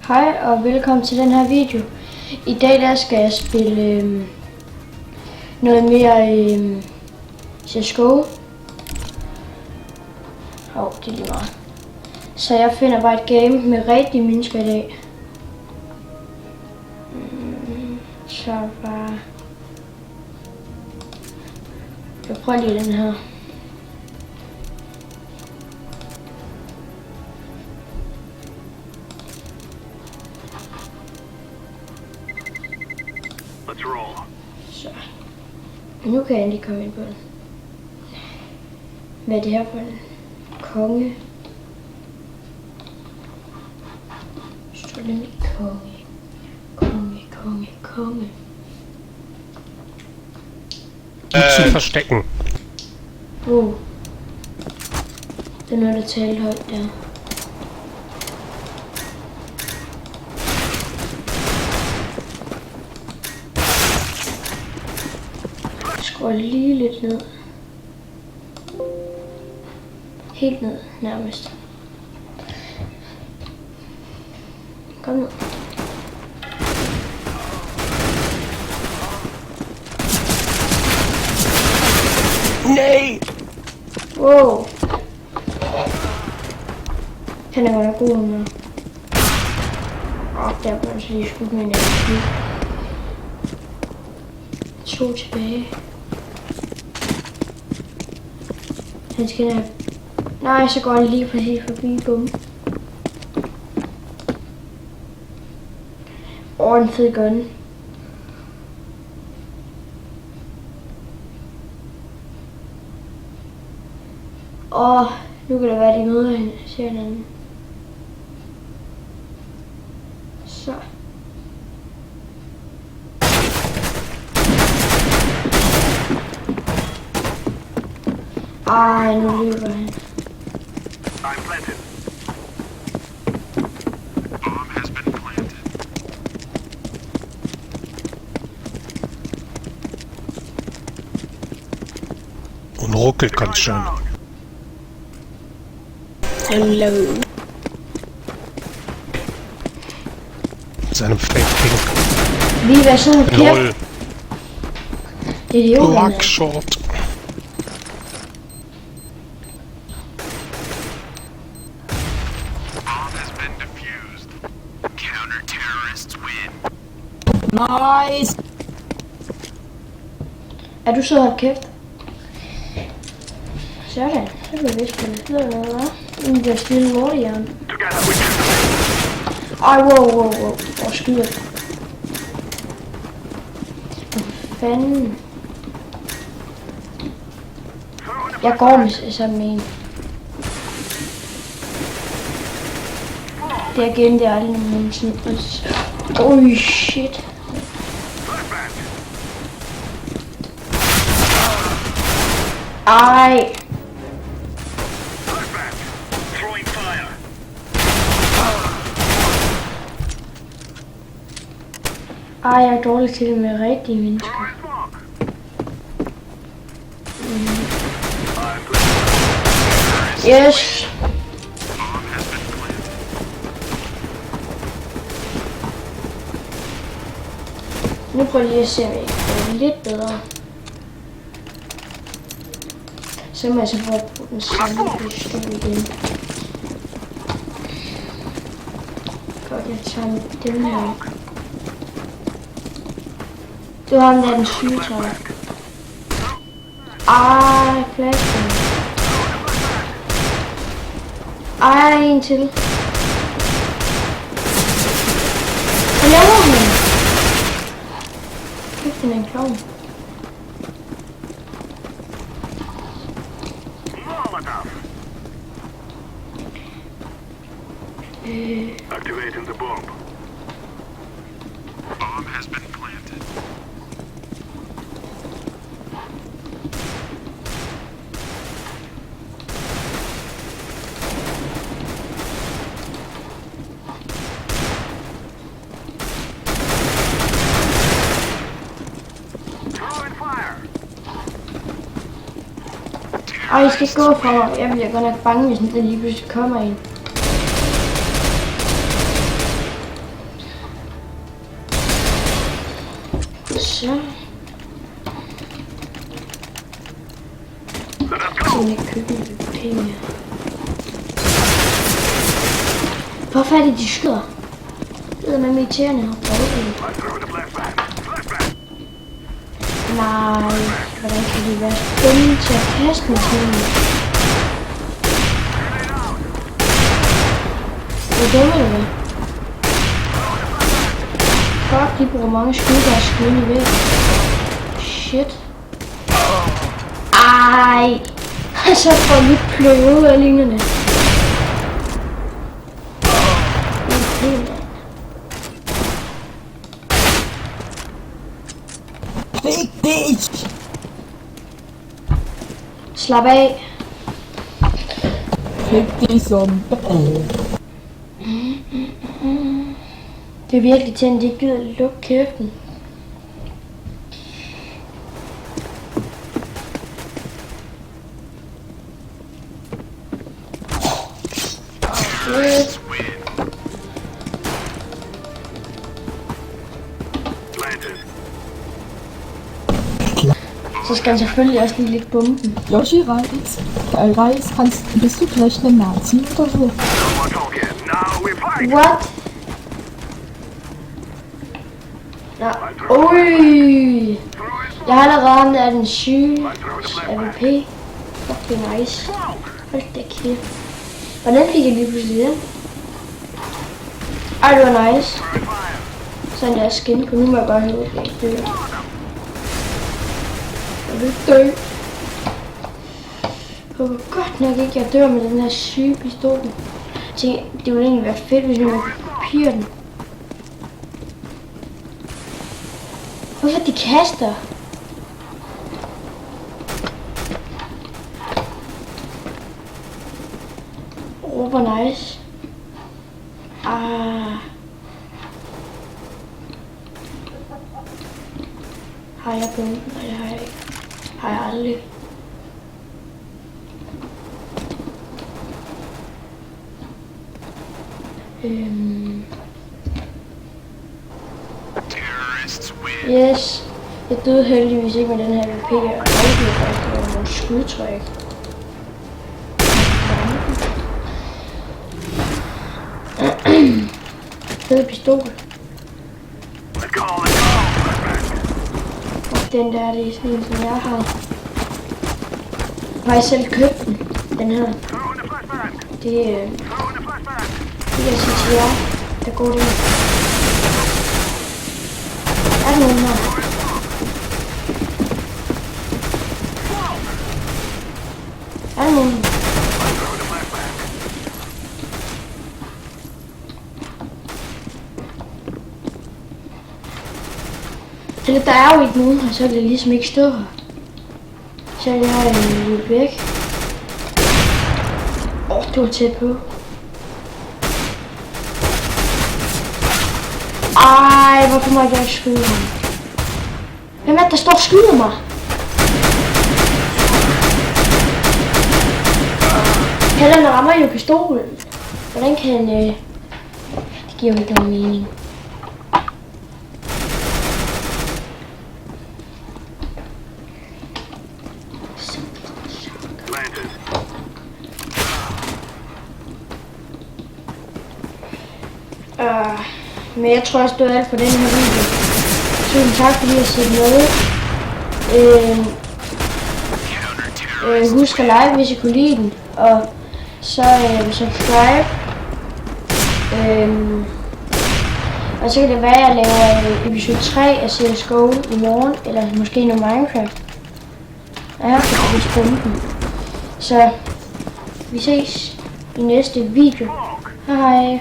Hej og velkommen til den her video. I dag der skal jeg spille noget mere CSGO. Det er lige meget. Så jeg finder bare et game med rigtige mennesker i dag. Så bare... Jeg prøver lige den her. Så. Nu kan jeg endelig komme ind på den. Hvad er det her for en konge? Står det med konge? Konge. Zu verstecken. Wow. Det er noget, der taler højt der. Skruer lige lidt ned. Helt ned, nærmest. Kom nu. Nej! Wow. Han er godt nok god med. Der blev altså lige skudt med en energi. 2 tilbage. Han skal have... Nej, så går han lige præcis forbi bum. En fed gun. Nu kan det være, de møder hende. Ser hinanden. Så. Nu løber han. Und ruckelt ganz schön. Hallo. Seinem Fake-Pink. Wie wäre schon okay? LOL. Idioten. Blackshot. Nice. Er du så hold kæft? Sådan, så kan vi spille videre noget, hva'? Nu bliver stille morgenjern. Wow. Hvor skyder det? Hvor fanden? Jeg går med sammen med en. Det er igen, det er aldrig nogensinde. Shit. Ej. Jeg er dårlig til det med rigtige mennesker. Yes. Nu prøver jeg lige at se, om jeg kan få det lidt bedre. Så må jeg så prøve at bruge den samme pistol igen. Godt, jeg tager den her. Det var ham der den syge, tror jeg. Flashbang. En til. Hvad laver han? Kæft, den er en klovn. Activating the bomb. Bomb has been planted. I skal gå fra mig. Jeg bliver godt nok bange, hvis der lige pludselig kommer en. Så. Så jeg køber en penge. Hvorfor er det, de skyder? Det er med irriterende her på nej, hvordan kan de være dumme til at kaste med sådan en? Hvor dumme er det? Fuck, de bruger mange skud, der er skydende væk. Shit. Ej. Så får vi pløje ud af linjerne. Slap af. Rigtig som Det er virkelig til, at de ikke gider lukke kæften. Så skal han selvfølgelig også lige lægge bomben. Yoshi Reis, bist du vielleicht ein Nazi oder so? No more talking. Now we're fighting. What? Nå, ui. Jeg har allerede ramt af den syge AVP. Fuck, det er nice. Hold da kæft. Hvordan fik jeg lige pludselig den? Ej, det var nice. Sådan der skin på, nu må jeg bare høre, at jeg ikke dør. Jeg vil dø. Jeg håber godt nok ikke, jeg dør med den her syge pistol. Jeg tænker, det ville egentlig være fedt, hvis jeg kunne kopiere den. Hvorfor de kaster? Åh, hvor nice. Har jeg bomben? Nej, det har jeg ikke. Har jeg aldrig. Yes. Jeg døde heldigvis ikke med den her VP. Jeg aldrig faktisk nogle skudtræk. Fed pistol. Og den der, det er sådan en, som jeg har. Jeg har selv købt den her. Det er CTR, der går det. Er der nogen her? Er der nogen her? Eller der er jo ikke nogen her, så vil jeg ligesom ikke stå her. Så er jeg løbet væk. Det var tæt på. Ej, hvorfor må jeg ikke skyde ham? Hvem er det, der står og skyder mig? Hellere rammer jo pistolen. Hvordan kan det giver jo ikke nogen mening. Men jeg tror også, det var alt for den her video. Tusind tak fordi I har set med. Husk at like, hvis I kunne lide den. Og så subscribe. Og så kan det være, at jeg laver episode 3 af CSGO i morgen. Eller måske noget Minecraft. Ja, jeg kan vise bomben. Så vi ses i næste video. Hej hej.